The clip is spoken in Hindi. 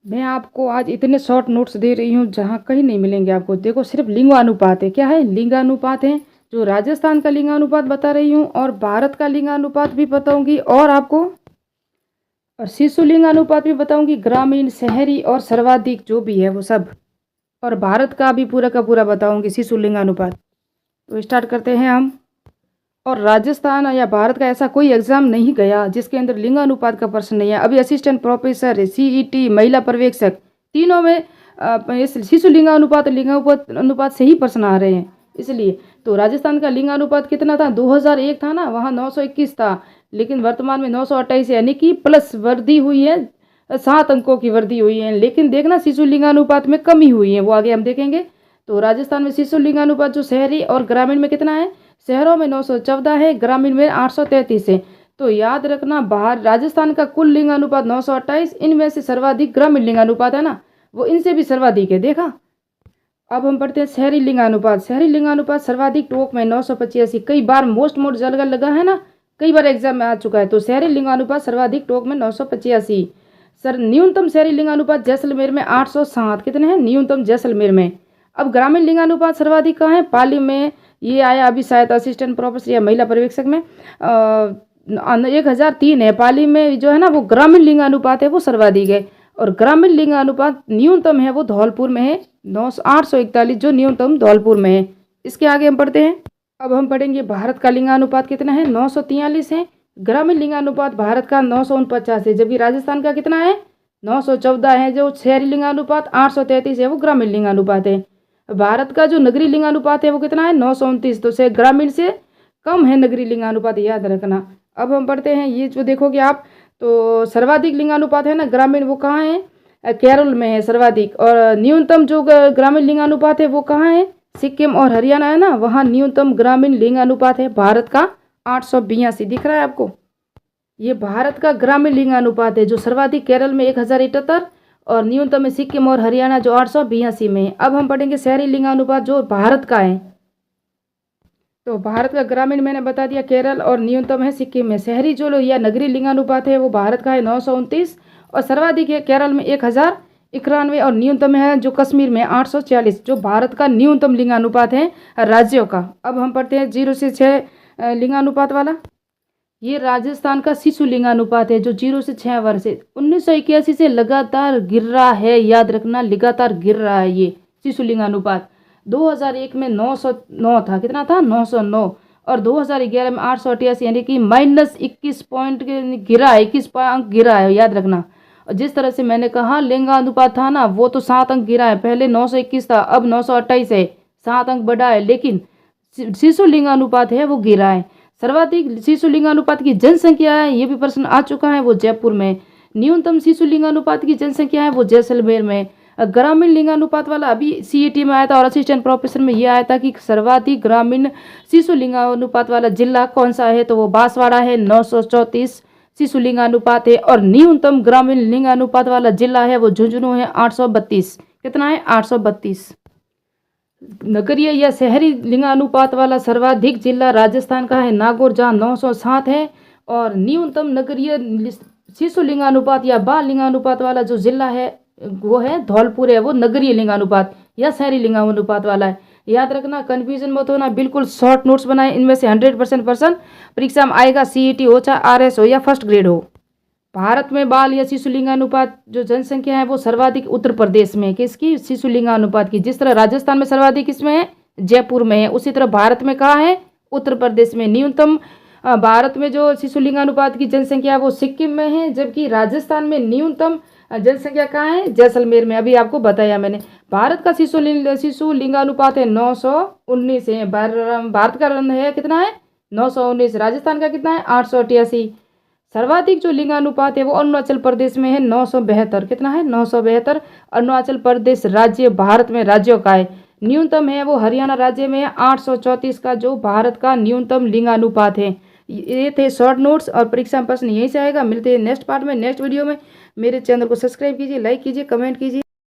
मैं आपको आज इतने शॉर्ट नोट्स दे रही हूँ जहाँ कहीं नहीं मिलेंगे आपको। देखो सिर्फ लिंगानुपात है, क्या है, लिंगानुपात है। जो राजस्थान का लिंगानुपात बता रही हूँ और भारत का लिंगानुपात भी बताऊंगी और आपको और शिशु लिंगानुपात भी बताऊंगी, ग्रामीण शहरी और सर्वाधिक जो भी है वो सब। और भारत का भी पूरा का पूरा बताऊंगी शिशु लिंगानुपात। तो स्टार्ट करते हैं हम। और राजस्थान या भारत का ऐसा कोई एग्जाम नहीं गया जिसके अंदर लिंगानुपात का प्रश्न नहीं है। अभी असिस्टेंट प्रोफेसर, सीईटी, महिला पर्यवेक्षक, तीनों में इस शिशु लिंगानुपात लिंगानुपात अनुपात से ही प्रश्न आ रहे हैं। इसलिए तो राजस्थान का लिंगानुपात कितना था, 2001 था ना, वहाँ 921 था, लेकिन वर्तमान में 928 है, यानी कि प्लस वृद्धि हुई है, 7 अंकों की वृद्धि हुई है। लेकिन देखना शिशु लिंगानुपात में कमी हुई है, वो आगे हम देखेंगे। तो राजस्थान में शिशु लिंगानुपात जो शहरी और ग्रामीण में कितना है, शहरों में 914 है, ग्रामीण में 833 है। तो याद रखना, बाहर राजस्थान का कुल लिंगानुपात 928, इनमें से सर्वाधिक ग्रामीण लिंगानुपात है ना, वो इनसे भी सर्वाधिक है। देखा। अब हम पढ़ते हैं शहरी लिंगानुपात। शहरी लिंगानुपात सर्वाधिक टोक में 985, कई बार मोस्ट जगह लगा है ना, कई बार एग्जाम में आ चुका है। तो शहरी लिंगानुपात सर्वाधिक टोक में 985। सर न्यूनतम शहरी लिंगानुपात जैसलमेर में 807, कितने हैं न्यूनतम जैसलमेर में। अब ग्रामीण लिंगानुपात सर्वाधिक कहाँ है, पाली में, ये आया अभी शायद असिस्टेंट प्रोफेसर या महिला पर्यवेक्षक में 1003 है। पाली में जो है ना वो ग्रामीण लिंगानुपात है वो सर्वाधिक है। और ग्रामीण लिंगानुपात न्यूनतम है वो धौलपुर में है, 841 जो न्यूनतम धौलपुर में है। इसके आगे हम पढ़ते हैं। अब हम पढ़ेंगे भारत का लिंगानुपात कितना है, 943 है। ग्रामीण लिंगानुपात भारत का 949 है, जबकि राजस्थान का कितना है, 914 है। जो शहरी लिंगानुपात 833 है वो ग्रामीण लिंगानुपात है। भारत का जो नगरीय लिंगानुपात है वो कितना है, 929, तो से ग्रामीण से कम है नगरीय लिंगानुपात, याद रखना। अब हम पढ़ते हैं, ये जो देखोगे आप, तो सर्वाधिक लिंगानुपात है ना ग्रामीण, वो कहाँ है, केरल में है सर्वाधिक। और न्यूनतम जो ग्रामीण लिंगानुपात है वो कहाँ है, सिक्किम और हरियाणा है ना, वहाँ न्यूनतम ग्रामीण लिंगानुपात है भारत का 882। दिख रहा है आपको, ये भारत का ग्रामीण लिंगानुपात है। जो सर्वाधिक केरल में 1078 और न्यूनतम में सिक्किम और हरियाणा जो 882 में है। अब हम पढ़ेंगे शहरी लिंगानुपात जो भारत का है। तो भारत का ग्रामीण मैंने बता दिया केरल और न्यूनतम है सिक्किम में। शहरी जो या नगरीय लिंगानुपात है वो भारत का है 929 और सर्वाधिक है केरल में 1091 और न्यूनतम है जो कश्मीर में 840, जो भारत का न्यूनतम लिंगानुपात है राज्यों का। अब हम पढ़ते हैं 0 से 6 लिंगानुपात वाला। ये राजस्थान का शिशु लिंगानुपात है जो 0 से 6 वर्ष है, 1981 से लगातार गिर रहा है, याद रखना लगातार गिर रहा है ये शिशु लिंगानुपात। 2001 में 909 था, कितना था, 909, और 2011 में 888, यानी कि -21 पॉइंट गिरा है, 21 अंक गिरा है, याद रखना। और जिस तरह से मैंने कहा लिंगानुपात था ना, वो तो 7 अंक गिरा है, पहले 921 था, अब 928 है, 7 अंक बढ़ा है, लेकिन शिशु लिंगानुपात है वो गिरा है। सर्वाधिक शिशु लिंगानुपात की जनसंख्या है, ये भी प्रश्न आ चुका है, वो जयपुर में। न्यूनतम शिशु लिंगानुपात की जनसंख्या है वो जैसलमेर में। ग्रामीण लिंगानुपात वाला अभी सीईटी में आया था और असिस्टेंट प्रोफेसर में यह आया था कि सर्वाधिक ग्रामीण शिशु लिंगानुपात वाला जिला कौन सा है, तो वो बांसवाड़ा है, 934 शिशु लिंगानुपात है। और न्यूनतम ग्रामीण लिंगानुपात वाला जिला है वो झुंझुनू है, 832, कितना है, 832। नगरीय या शहरी लिंगानुपात वाला सर्वाधिक जिला राजस्थान का है नागौर, जहाँ 907 है। और न्यूनतम नगरीय शिशु लिंगानुपात या बाल लिंगानुपात वाला जो जिला है वो है धौलपुर है, वो नगरीय लिंगानुपात या शहरी लिंगानुपात वाला है। याद रखना, कन्फ्यूजन मत होना, बिल्कुल शॉर्ट नोट्स बनाए, इनमें से 100% पर्सन परीक्षा में आएगा, सीईटी हो चाहे आरएस हो या फर्स्ट ग्रेड हो। भारत में बाल या शिशु लिंगानुपात जो जनसंख्या है वो सर्वाधिक उत्तर प्रदेश में, किसकी, शिशु लिंगानुपात की। जिस तरह राजस्थान में सर्वाधिक किसमें है, जयपुर में है, उसी तरह भारत में कहाँ है, उत्तर प्रदेश में। न्यूनतम भारत में जो शिशु लिंगानुपात की जनसंख्या है वो सिक्किम में है, जबकि राजस्थान में न्यूनतम जनसंख्या कहाँ है, जैसलमेर में, अभी आपको बताया मैंने। भारत का शिशु लिंगानुपात है 919 है, भारत का है कितना है, 919। राजस्थान का कितना है, 888। सर्वाधिक जो लिंगानुपात है वो अरुणाचल प्रदेश में है, 972, कितना है, 972। अरुणाचल प्रदेश राज्य भारत में राज्यों का है। न्यूनतम है वो हरियाणा राज्य में है, 834 का जो भारत का न्यूनतम लिंगानुपात है। ये थे शॉर्ट नोट्स और परीक्षा में प्रश्न यहीं से आएगा। मिलते हैं नेक्स्ट पार्ट में, नेक्स्ट वीडियो में। मेरे चैनल को सब्सक्राइब कीजिए, लाइक कीजिए, कमेंट कीजिए।